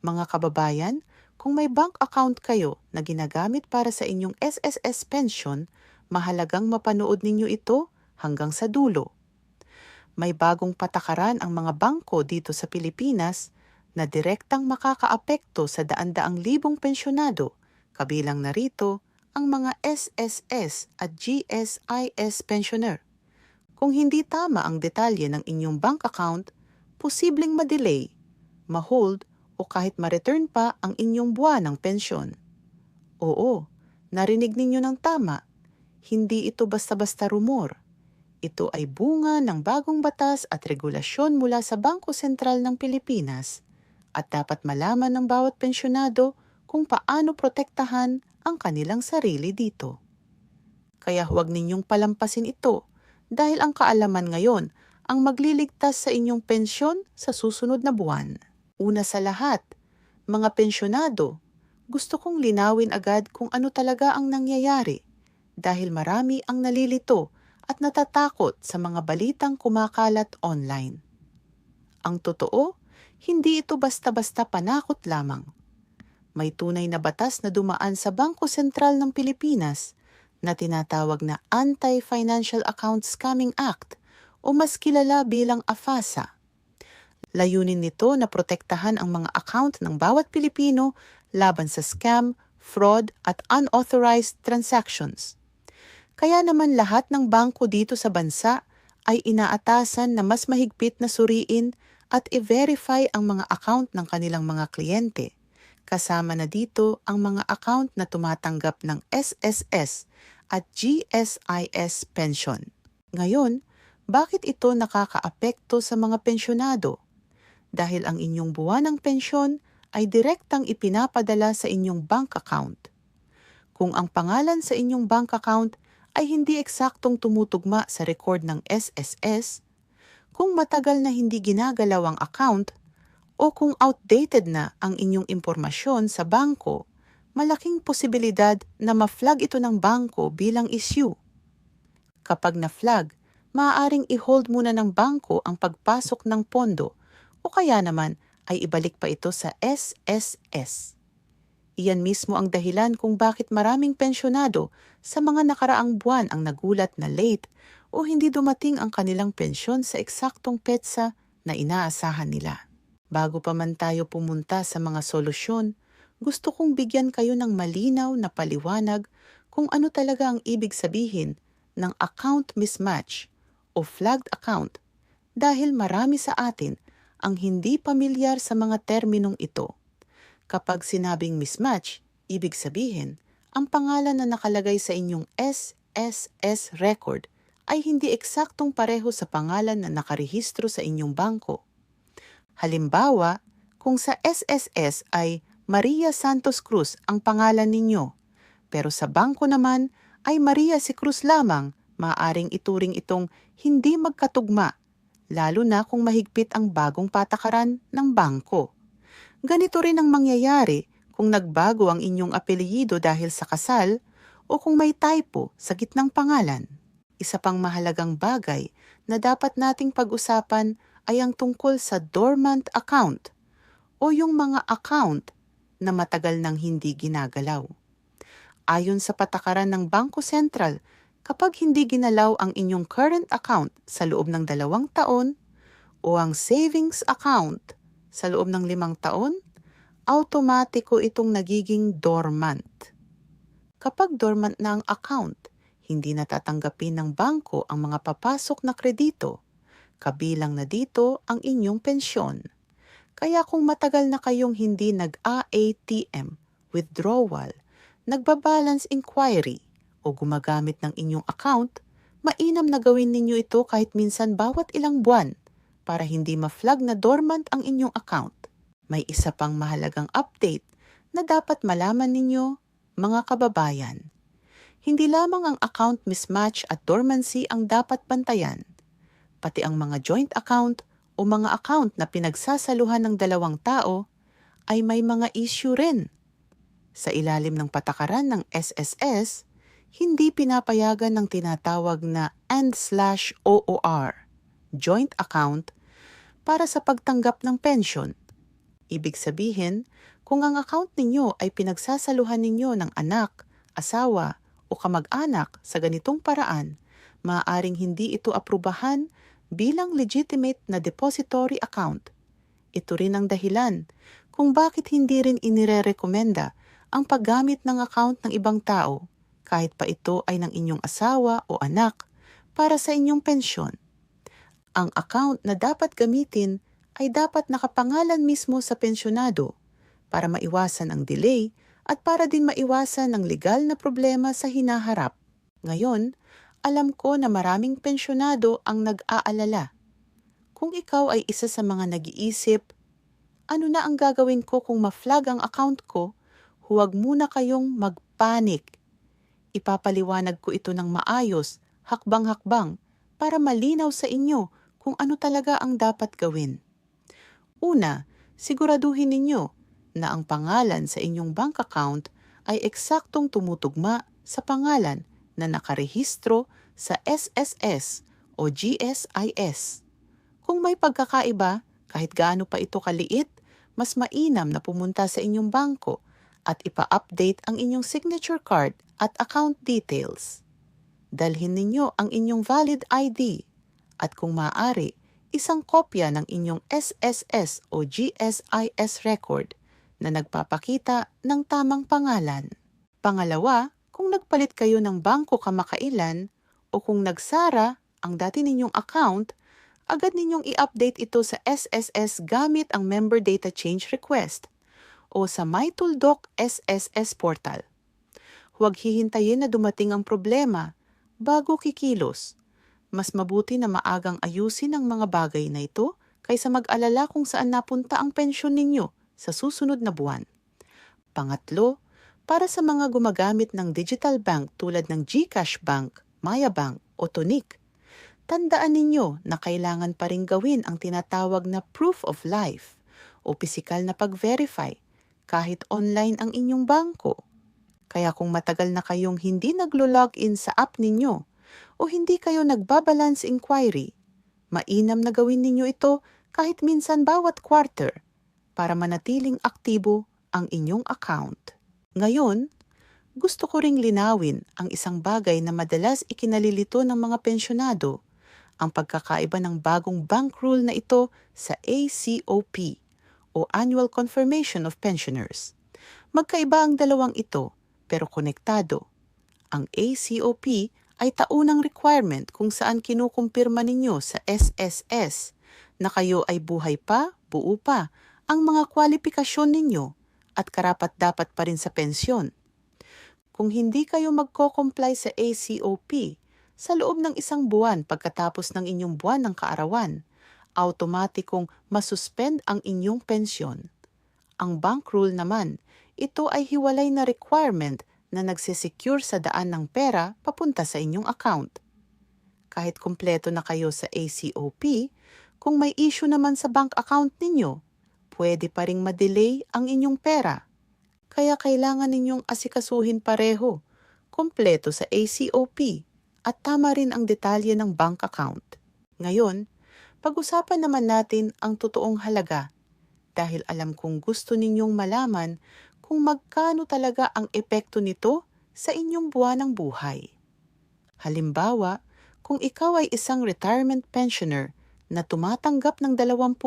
Mga kababayan, kung may bank account kayo na ginagamit para sa inyong SSS pension, mahalagang mapanood ninyo ito hanggang sa dulo. May bagong patakaran ang mga bangko dito sa Pilipinas na direktang makakaapekto sa daan-daang libong pensyonado, kabilang narito ang mga SSS at GSIS pensioner. Kung hindi tama ang detalye ng inyong bank account, posibleng ma-delay, ma-hold o kahit ma-return pa ang inyong buwanang pensyon. Oo, narinig ninyo ng tama. Hindi ito basta-basta rumor. Ito ay bunga ng bagong batas at regulasyon mula sa Bangko Sentral ng Pilipinas at dapat malaman ng bawat pensyonado kung paano protektahan ang kanilang sarili dito. Kaya huwag ninyong palampasin ito dahil ang kaalaman ngayon ang magliligtas sa inyong pensyon sa susunod na buwan. Una sa lahat, mga pensyonado, gusto kong linawin agad kung ano talaga ang nangyayari dahil marami ang nalilito at natatakot sa mga balitang kumakalat online. Ang totoo, hindi ito basta-basta panakot lamang. May tunay na batas na dumaan sa Bangko Sentral ng Pilipinas na tinatawag na Anti-Financial Account Scamming Act o mas kilala bilang AFASA. Layunin nito na protektahan ang mga account ng bawat Pilipino laban sa scam, fraud at unauthorized transactions. Kaya naman lahat ng bangko dito sa bansa ay inaatasan na mas mahigpit na suriin at i-verify ang mga account ng kanilang mga kliyente. Kasama na dito ang mga account na tumatanggap ng SSS at GSIS pension. Ngayon, bakit ito nakakaapekto sa mga pensyonado? Dahil ang inyong buwanang pensyon ay direktang ipinapadala sa inyong bank account. Kung ang pangalan sa inyong bank account ay hindi eksaktong tumutugma sa record ng SSS, kung matagal na hindi ginagalaw ang account, o kung outdated na ang inyong impormasyon sa bangko, malaking posibilidad na ma-flag ito ng bangko bilang issue. Kapag na-flag, maaaring i-hold muna ng bangko ang pagpasok ng pondo o kaya naman ay ibalik pa ito sa SSS. Iyan mismo ang dahilan kung bakit maraming pensyonado sa mga nakaraang buwan ang nagulat na late o hindi dumating ang kanilang pensyon sa eksaktong petsa na inaasahan nila. Bago pa man tayo pumunta sa mga solusyon, gusto kong bigyan kayo ng malinaw na paliwanag kung ano talaga ang ibig sabihin ng account mismatch o flagged account dahil marami sa atin ang hindi pamilyar sa mga terminong ito. Kapag sinabing mismatch, ibig sabihin, ang pangalan na nakalagay sa inyong SSS record ay hindi eksaktong pareho sa pangalan na nakarehistro sa inyong bangko. Halimbawa, kung sa SSS ay Maria Santos Cruz ang pangalan ninyo, pero sa bangko naman ay Maria C. Cruz lamang, maaaring ituring itong hindi magkatugma, lalo na kung mahigpit ang bagong patakaran ng bangko. Ganito rin ang mangyayari kung nagbago ang inyong apelyido dahil sa kasal o kung may typo sa gitnang pangalan. Isa pang mahalagang bagay na dapat nating pag-usapan ay ang tungkol sa dormant account o yung mga account na matagal nang hindi ginagalaw. Ayon sa patakaran ng Bangko Sentral, kapag hindi ginalaw ang inyong current account sa loob ng 2 taon o ang savings account sa loob ng 5 taon, automatiko itong nagiging dormant. Kapag dormant na ang account, hindi natatanggapin ng bangko ang mga papasok na kredito, kabilang na dito ang inyong pensyon. Kaya kung matagal na kayong hindi nag-ATM, withdrawal, nagbabalance inquiry, o gumagamit ng inyong account, mainam na gawin ninyo ito kahit minsan bawat ilang buwan para hindi ma-flag na dormant ang inyong account. May isa pang mahalagang update na dapat malaman ninyo, mga kababayan. Hindi lamang ang account mismatch at dormancy ang dapat bantayan, pati ang mga joint account o mga account na pinagsasaluhan ng 2 tao ay may mga issue rin. Sa ilalim ng patakaran ng SSS, hindi pinapayagan ng tinatawag na AND/OOR, joint account, para sa pagtanggap ng pension. Ibig sabihin, kung ang account ninyo ay pinagsasaluhan ninyo ng anak, asawa, o kamag-anak sa ganitong paraan, maaaring hindi ito aprubahan bilang legitimate na depository account. Ito rin ang dahilan kung bakit hindi rin inirerekomenda ang paggamit ng account ng ibang tao, kahit pa ito ay ng inyong asawa o anak, para sa inyong pensyon. Ang account na dapat gamitin ay dapat nakapangalan mismo sa pensyonado para maiwasan ang delay at para din maiwasan ang legal na problema sa hinaharap. Ngayon, alam ko na maraming pensyonado ang nag-aalala. Kung ikaw ay isa sa mga nag-iisip, ano na ang gagawin ko kung ma-flag ang account ko? Huwag muna kayong mag-panic. Ipapaliwanag ko ito ng maayos, hakbang-hakbang, para malinaw sa inyo kung ano talaga ang dapat gawin. Una, siguraduhin ninyo na ang pangalan sa inyong bank account ay eksaktong tumutugma sa pangalan na nakarehistro sa SSS o GSIS. Kung may pagkakaiba, kahit gaano pa ito kaliit, mas mainam na pumunta sa inyong bangko at ipa-update ang inyong signature card at account details. Dalhin ninyo ang inyong valid ID at kung maaari, isang kopya ng inyong SSS o GSIS record na nagpapakita ng tamang pangalan. Pangalawa, kung nagpalit kayo ng bangko kamakailan o kung nagsara ang dati ninyong account, agad ninyong i-update ito sa SSS gamit ang Member Data Change Request o sa MyTuldoc SSS portal. Huwag hihintayin na dumating ang problema bago kikilos. Mas mabuti na maagang ayusin ang mga bagay na ito kaysa mag-alala kung saan napunta ang pensyon ninyo sa susunod na buwan. Pangatlo, para sa mga gumagamit ng digital bank tulad ng GCash Bank, Maya Bank o Tonic, tandaan ninyo na kailangan pa rin gawin ang tinatawag na proof of life o pisikal na pag-verify kahit online ang inyong bangko. Kaya kung matagal na kayong hindi naglo-login sa app ninyo o hindi kayo nagbabalance inquiry, mainam na gawin ninyo ito kahit minsan bawat quarter para manatiling aktibo ang inyong account. Ngayon, gusto ko ring linawin ang isang bagay na madalas ikinalilito ng mga pensyonado, ang pagkakaiba ng bagong bank rule na ito sa ACOP o Annual Confirmation of Pensioners. Magkaiba ang dalawang ito pero konektado. Ang ACOP ay taunang requirement kung saan kinukumpirma ninyo sa SSS na kayo ay buhay pa, buo pa, ang mga kwalifikasyon ninyo at karapat-dapat pa rin sa pensyon. Kung hindi kayo magko-comply sa ACOP sa loob ng isang buwan pagkatapos ng inyong buwan ng kaarawan, automatikong masuspend ang inyong pensyon. Ang bank rule naman, ito ay hiwalay na requirement na nagsisecure sa daan ng pera papunta sa inyong account. Kahit kumpleto na kayo sa ACOP, kung may issue naman sa bank account ninyo, pwede pa ring ma-delay ang inyong pera. Kaya kailangan ninyong asikasuhin pareho, kumpleto sa ACOP, at tama rin ang detalye ng bank account. Ngayon, pag-usapan naman natin ang totoong halaga dahil alam kong gusto ninyong malaman kung magkano talaga ang epekto nito sa inyong buwanang buhay. Halimbawa, kung ikaw ay isang retirement pensioner na tumatanggap ng 20,000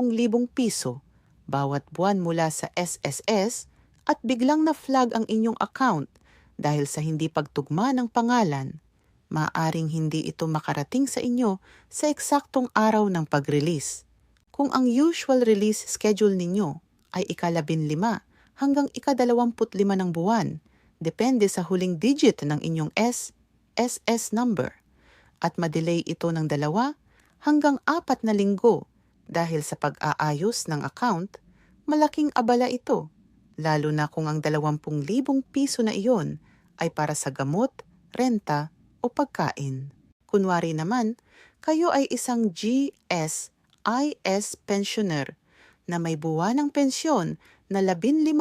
piso bawat buwan mula sa SSS at biglang na-flag ang inyong account dahil sa hindi pagtugma ng pangalan, maaaring hindi ito makarating sa inyo sa eksaktong araw ng pag-release. Kung ang usual release schedule ninyo ay ika-15 hanggang ika-25 ng buwan, depende sa huling digit ng inyong SSS number, at madelay ito ng 2 hanggang 4 na linggo dahil sa pag-aayos ng account, malaking abala ito, lalo na kung ang 20,000 piso na iyon ay para sa gamot, renta o pagkain. Kunwari naman, kayo ay isang GSIS pensioner na may buwanang pensyon na 15,000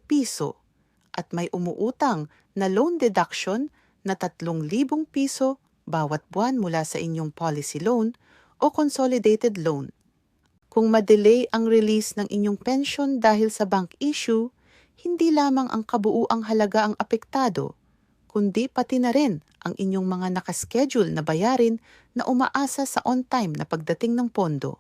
piso at may umuutang na loan deduction na 3,000 piso bawat buwan mula sa inyong policy loan o consolidated loan. Kung ma-delay ang release ng inyong pension dahil sa bank issue, hindi lamang ang kabuuang halaga ang apektado, kundi pati na rin ang inyong mga nakaschedule na bayarin na umaasa sa on-time na pagdating ng pondo.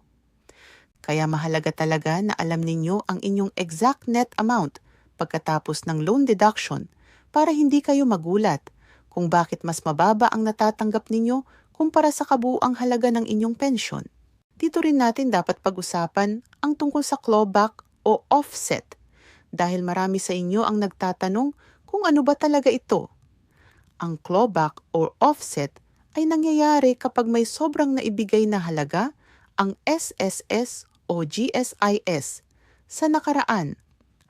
Kaya mahalaga talaga na alam ninyo ang inyong exact net amount pagkatapos ng loan deduction para hindi kayo magulat kung bakit mas mababa ang natatanggap ninyo kumpara sa kabuuang halaga ng inyong pension. Dito rin natin dapat pag-usapan ang tungkol sa clawback o offset dahil marami sa inyo ang nagtatanong kung ano ba talaga ito. Ang clawback or offset ay nangyayari kapag may sobrang naibigay na halaga ang SSS o GSIS sa nakaraan.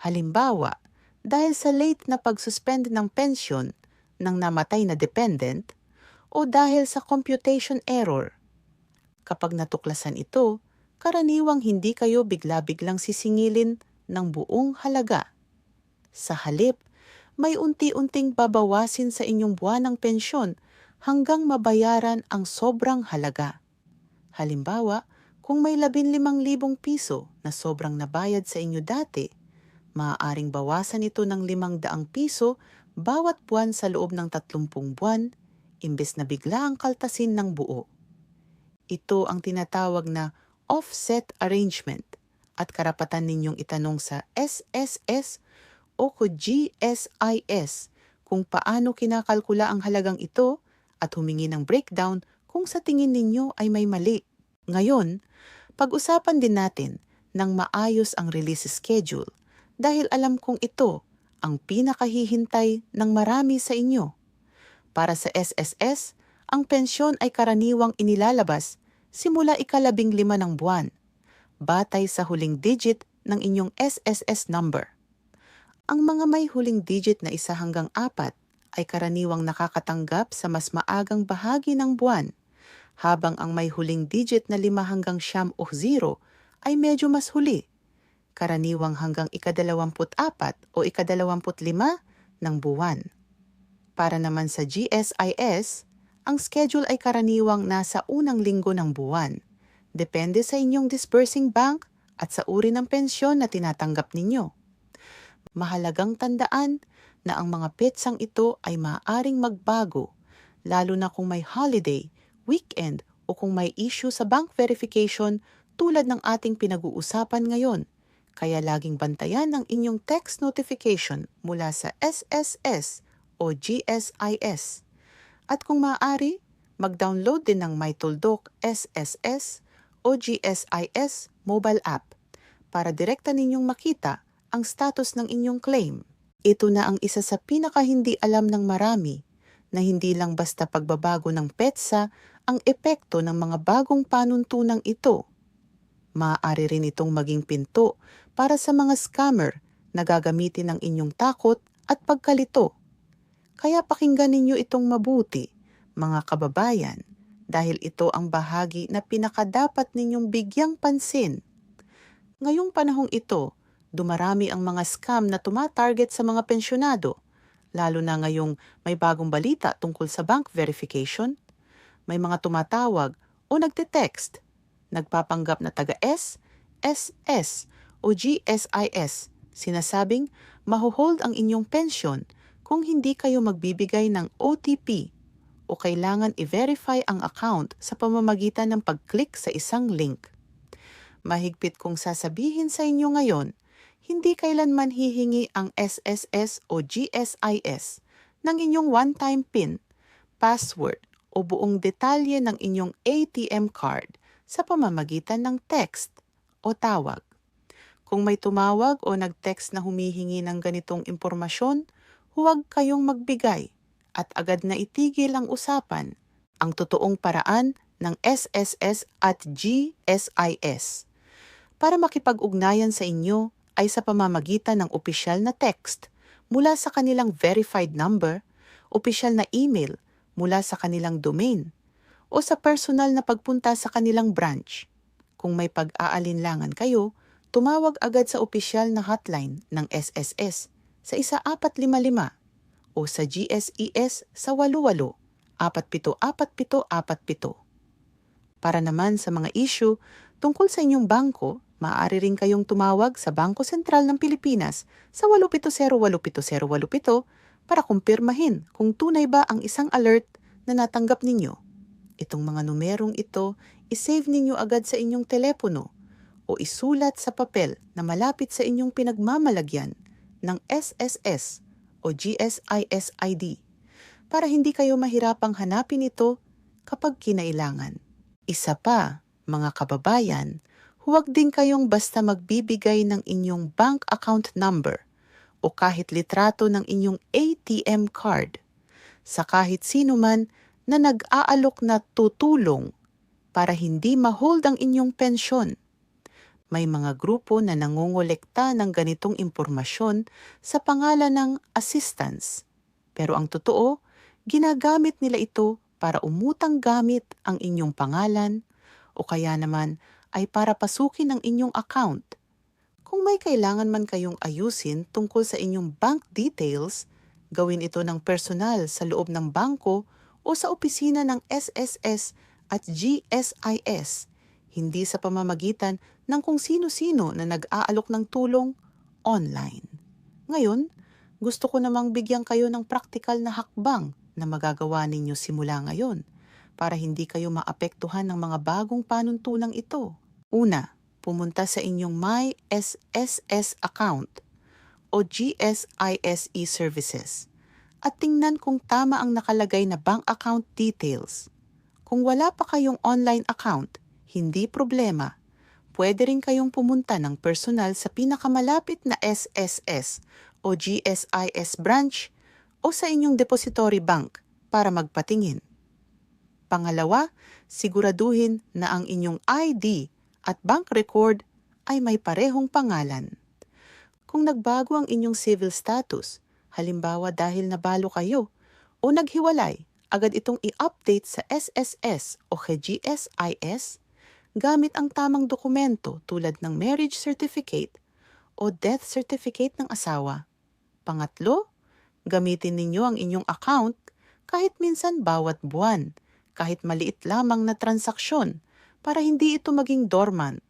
Halimbawa, dahil sa late na pag-suspend ng pension ng namatay na dependent o dahil sa computation error. Kapag natuklasan ito, karaniwang hindi kayo bigla-biglang sisingilin ng buong halaga. Sa halip, may unti-unting babawasin sa inyong buwanang pensyon hanggang mabayaran ang sobrang halaga. Halimbawa, kung may 15,000 piso na sobrang nabayad sa inyo dati, maaaring bawasan ito ng 500 piso bawat buwan sa loob ng 30 buwan, imbes na bigla ang kaltasin ng buo. Ito ang tinatawag na offset arrangement at karapatan ninyong itanong sa SSS o GSIS kung paano kinakalkula ang halagang ito at humingi ng breakdown kung sa tingin ninyo ay may mali. Ngayon, pag-usapan din natin ng maayos ang release schedule dahil alam kong ito ang pinakahihintay ng marami sa inyo. Para sa SSS, ang pensyon ay karaniwang inilalabas simula ika-15 ng buwan, batay sa huling digit ng inyong SSS number. Ang mga may huling digit na 1 hanggang 4 ay karaniwang nakakatanggap sa mas maagang bahagi ng buwan, habang ang may huling digit na 5 hanggang 9 o 0 ay medyo mas huli, karaniwang hanggang ika-24 o ika-25 ng buwan. Para naman sa GSIS, ang schedule ay karaniwang nasa unang linggo ng buwan. Depende sa inyong disbursing bank at sa uri ng pensyon na tinatanggap ninyo. Mahalagang tandaan na ang mga petsang ito ay maaaring magbago, lalo na kung may holiday, weekend o kung may issue sa bank verification tulad ng ating pinag-uusapan ngayon. Kaya laging bantayan ang inyong text notification mula sa SSS o GSIS. At kung maaari, mag-download din ng MyTuldok SSS o GSIS mobile app para direkta ninyong makita ang status ng inyong claim. Ito na ang isa sa pinakahindi alam ng marami na hindi lang basta pagbabago ng petsa ang epekto ng mga bagong panuntunang ito. Maaari rin itong maging pinto para sa mga scammer na gagamitin ang inyong takot at pagkalito. Kaya pakinggan ninyo itong mabuti, mga kababayan, dahil ito ang bahagi na pinakadapat ninyong bigyang pansin. Ngayong panahong ito, dumarami ang mga scam na tumatarget sa mga pensyonado, lalo na ngayong may bagong balita tungkol sa bank verification. May mga tumatawag o nagte-text, nagpapanggap na taga-S, SS o GSIS, sinasabing mahuhold ang inyong pensyon kung hindi kayo magbibigay ng OTP o kailangan i-verify ang account sa pamamagitan ng pag-click sa isang link. Mahigpit kong sasabihin sa inyo ngayon, hindi kailanman hihingi ang SSS o GSIS ng inyong one-time PIN, password o buong detalye ng inyong ATM card sa pamamagitan ng text o tawag. Kung may tumawag o nag-text na humihingi ng ganitong impormasyon, huwag kayong magbigay at agad na itigil ang usapan. Ang totoong paraan ng SSS at GSIS para makipag-ugnayan sa inyo ay sa pamamagitan ng opisyal na text mula sa kanilang verified number, opisyal na email mula sa kanilang domain, o sa personal na pagpunta sa kanilang branch. Kung may pag-aalinlangan kayo, tumawag agad sa opisyal na hotline ng SSS sa 1455 o sa GSES sa 88-4747. Para naman sa mga issue Tungkol sa inyong bangko, maaari rin kayong tumawag sa Bangko Sentral ng Pilipinas sa 870-870-87 para kumpirmahin kung tunay ba ang isang alert na natanggap ninyo. Itong mga numerong ito, isave ninyo agad sa inyong telepono o isulat sa papel na malapit sa inyong pinagmamalagyan ng SSS o GSIS ID para hindi kayo mahirapang hanapin ito kapag kinailangan. Isa pa, mga kababayan, huwag din kayong basta magbibigay ng inyong bank account number o kahit litrato ng inyong ATM card sa kahit sino man na nag-aalok na tutulong para hindi ma-hold ang inyong pensyon. May mga grupo na nangongolekta ng ganitong impormasyon sa pangalan ng assistance. Pero ang totoo, ginagamit nila ito para umutang gamit ang inyong pangalan o kaya naman ay para pasukin ang inyong account. Kung may kailangan man kayong ayusin tungkol sa inyong bank details, gawin ito ng personal sa loob ng bangko o sa opisina ng SSS at GSIS, hindi sa pamamagitan ng kung sino-sino na nag-aalok ng tulong online. Ngayon, gusto ko namang bigyan kayo ng praktikal na hakbang na magagawa ninyo simula ngayon para hindi kayo maapektuhan ng mga bagong panuntunang ito. Una, pumunta sa inyong My SSS account o GSIS e-services at tingnan kung tama ang nakalagay na bank account details. Kung wala pa kayong online account, hindi problema. Pwede rin kayong pumunta ng personal sa pinakamalapit na SSS o GSIS branch o sa inyong depository bank para magpatingin. Pangalawa, siguraduhin na ang inyong ID at bank record ay may parehong pangalan. Kung nagbago ang inyong civil status, halimbawa dahil nabalo kayo o naghiwalay, agad itong i-update sa SSS o GSIS gamit ang tamang dokumento tulad ng marriage certificate o death certificate ng asawa. Pangatlo, gamitin ninyo ang inyong account kahit minsan bawat buwan, kahit maliit lamang na transaksyon para hindi ito maging dormant.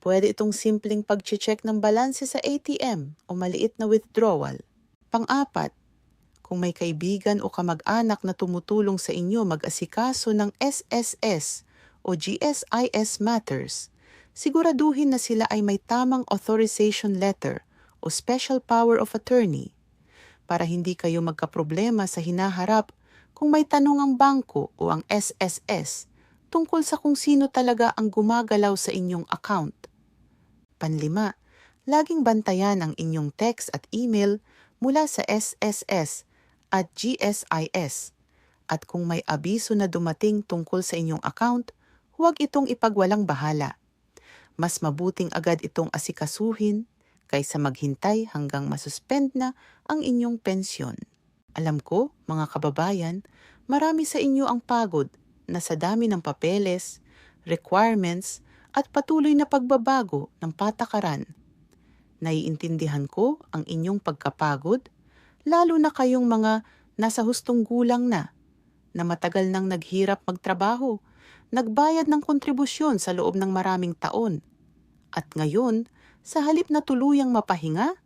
Pwede itong simpleng pag-check ng balanse sa ATM o maliit na withdrawal. Pang-apat, kung may kaibigan o kamag-anak na tumutulong sa inyo mag-asikaso ng SSS o GSIS matters, siguraduhin na sila ay may tamang authorization letter o special power of attorney para hindi kayo magkaproblema sa hinaharap kung may tanong ang bangko o ang SSS tungkol sa kung sino talaga ang gumagalaw sa inyong account. Panlima, laging bantayan ang inyong text at email mula sa SSS at GSIS. At kung may abiso na dumating tungkol sa inyong account, huwag itong ipagwalang bahala. Mas mabuting agad itong asikasuhin kaysa maghintay hanggang masuspend na ang inyong pensyon. Alam ko, mga kababayan, marami sa inyo ang pagod na sa dami ng papeles, requirements, at patuloy na pagbabago ng patakaran. Naiintindihan ko ang inyong pagkapagod, lalo na kayong mga nasa hustong gulang na matagal nang naghirap magtrabaho, nagbayad ng kontribusyon sa loob ng maraming taon. At ngayon, sa halip na tuluyang mapahinga,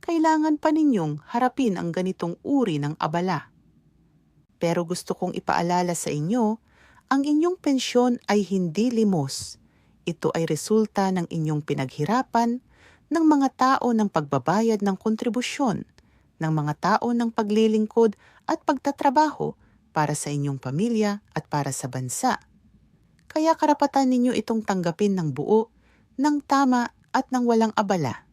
kailangan pa ninyong harapin ang ganitong uri ng abala. Pero gusto kong ipaalala sa inyo, ang inyong pensyon ay hindi limos. Ito ay resulta ng inyong pinaghirapan, ng mga tao ng pagbabayad ng kontribusyon, ng mga tao ng paglilingkod at pagtatrabaho para sa inyong pamilya at para sa bansa. Kaya karapatan ninyo itong tanggapin ng buo, ng tama at ng walang abala.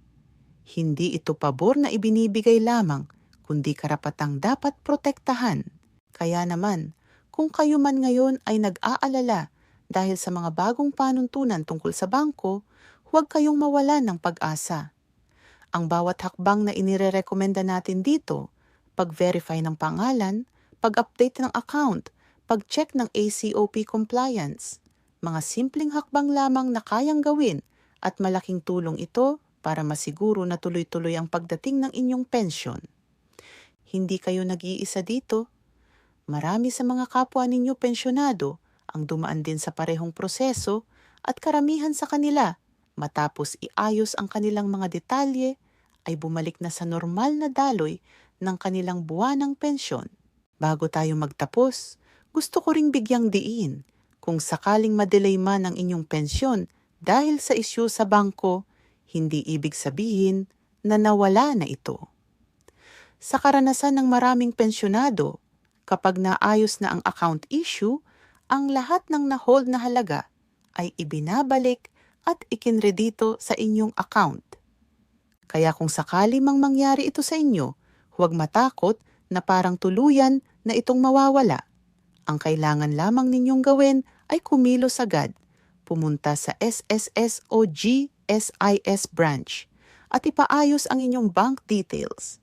Hindi ito pabor na ibinibigay lamang, kundi karapatang dapat protektahan. Kaya naman, kung kayo man ngayon ay nag-aalala dahil sa mga bagong panuntunan tungkol sa bangko, huwag kayong mawalan ng pag-asa. Ang bawat hakbang na inirerekomenda natin dito, pag-verify ng pangalan, pag-update ng account, pag-check ng ACOP compliance, mga simpleng hakbang lamang na kayang gawin at malaking tulong ito para masiguro na tuloy-tuloy ang pagdating ng inyong pensyon. Hindi kayo nag-iisa dito. Marami sa mga kapwa ninyo pensyonado ang dumaan din sa parehong proseso at karamihan sa kanila, matapos iayos ang kanilang mga detalye, ay bumalik na sa normal na daloy ng kanilang buwanang pensyon. Bago tayo magtapos, gusto ko ring bigyang diin kung sakaling madelay man ang inyong pensyon dahil sa isyu sa bangko, hindi ibig sabihin na nawala na ito. Sa karanasan ng maraming pensyonado, kapag naayos na ang account issue, ang lahat ng na-hold na halaga ay ibinabalik at ikinredito sa inyong account. Kaya kung sakali mang mangyari ito sa inyo, huwag matakot na parang tuluyan na itong mawawala. Ang kailangan lamang ninyong gawin ay kumilos agad, pumunta sa SSS o GSIS branch at ipaayos ang inyong bank details.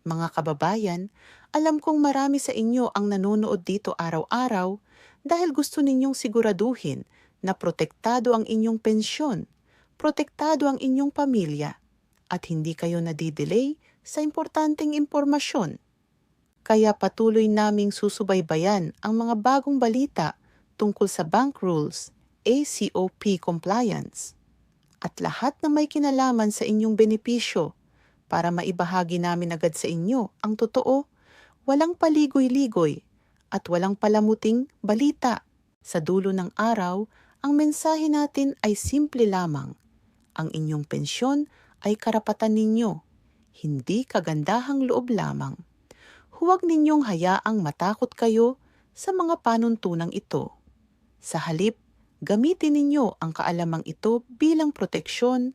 Mga kababayan, alam kong marami sa inyo ang nanonood dito araw-araw dahil gusto ninyong siguraduhin na protektado ang inyong pensyon, protektado ang inyong pamilya, at hindi kayo nadidelay sa importanteng impormasyon. Kaya patuloy naming susubaybayan ang mga bagong balita tungkol sa bank rules, ACOP compliance, at lahat na may kinalaman sa inyong benepisyo para maibahagi namin agad sa inyo ang totoo, walang paligoy-ligoy at walang palamuting balita. Sa dulo ng araw, ang mensahe natin ay simple lamang. Ang inyong pensyon ay karapatan ninyo, hindi kagandahang loob lamang. Huwag ninyong hayaang matakot kayo sa mga panuntunang ito. Sa halip, gamitin ninyo ang kaalamang ito bilang proteksyon.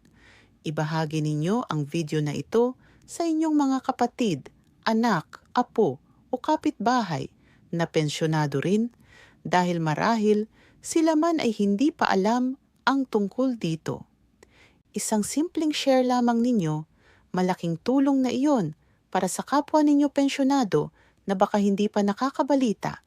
Ibahagi ninyo ang video na ito sa inyong mga kapatid, anak, apo o kapitbahay na pensyonado rin dahil marahil sila man ay hindi pa alam ang tungkol dito. Isang simpleng share lamang ninyo, malaking tulong na iyon para sa kapwa ninyo pensyonado na baka hindi pa nakakabalita.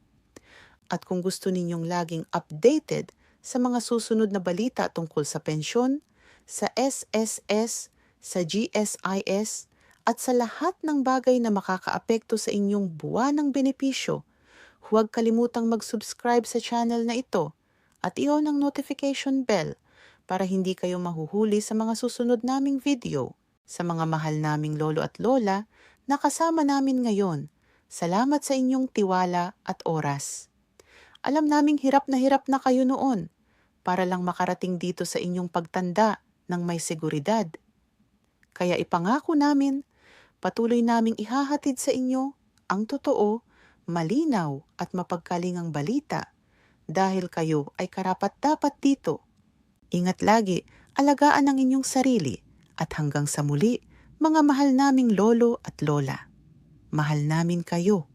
At kung gusto ninyong laging updated sa mga susunod na balita tungkol sa pensyon, sa SSS, sa GSIS, at sa lahat ng bagay na makakaapekto sa inyong buwanang benepisyo, huwag kalimutang mag-subscribe sa channel na ito at i-on ang notification bell para hindi kayo mahuhuli sa mga susunod naming video. Sa mga mahal naming lolo at lola na kasama namin ngayon, salamat sa inyong tiwala at oras. Alam naming hirap na kayo noon para lang makarating dito sa inyong pagtanda ng may seguridad. Kaya ipangako namin, patuloy naming ihahatid sa inyo ang totoo, malinaw at mapagkalingang balita dahil kayo ay karapat-dapat dito. Ingat lagi, alagaan ang inyong sarili at hanggang sa muli, mga mahal naming lolo at lola. Mahal namin kayo.